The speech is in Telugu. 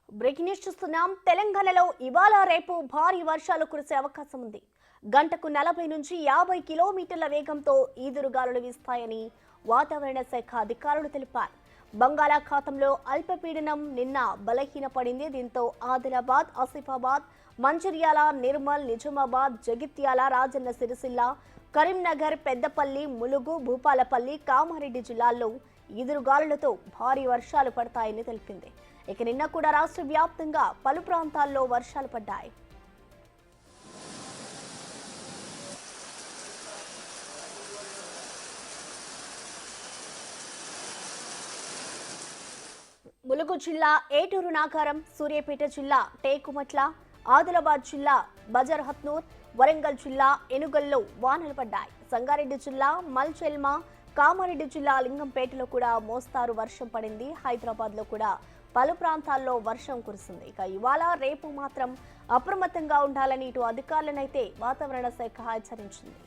బ్రేకింగ్ న్యూస్ చూస్తున్నాం. తెలంగాణలో ఇవాళ రేపు భారీ వర్షాలు కురిసే అవకాశం ఉంది. గంటకు 40 నుంచి 50 కిలోమీటర్ల వేగంతో ఈదురుగాలులు వీస్తాయని వాతావరణ శాఖ అధికారులు తెలిపారు. బంగాళాఖాతంలో అల్పపీడనం నిన్న బలహీనపడింది. దీంతో ఆదిలాబాద్, ఆసిఫాబాద్, మంచిర్యాల, నిర్మల్, నిజామాబాద్, జగిత్యాల, రాజన్న సిరిసిల్ల, కరీంనగర్, పెద్దపల్లి, ములుగు, భూపాలపల్లి, కామారెడ్డి జిల్లాల్లో ఈదురుగాలులతో భారీ వర్షాలు పడతాయని తెలిపింది. ఇక నిన్న కూడా రాష్ట్ర వ్యాప్తంగా పలు ప్రాంతాల్లో వర్షాలు పడ్డాయి. ములుగు జిల్లా ఏటూరు నాగారం, సూర్యాపేట జిల్లా టేకుమట్ల, ఆదిలాబాద్ జిల్లా బజర్హత్నూర్, వరంగల్ జిల్లా ఎనుగల్లో వానలు పడ్డాయి. సంగారెడ్డి జిల్లా మల్చెల్మ, కామారెడ్డి జిల్లా లింగంపేటలో కూడా మోస్తారు వర్షం పడింది. హైదరాబాద్ లో కూడా పలు ప్రాంతాల్లో వర్షం కురిసింది. ఇక ఇవాళ రేపు మాత్రం అప్రమత్తంగా ఉండాలని ఇటు అధికారులనైతే వాతావరణ శాఖ హెచ్చరించింది.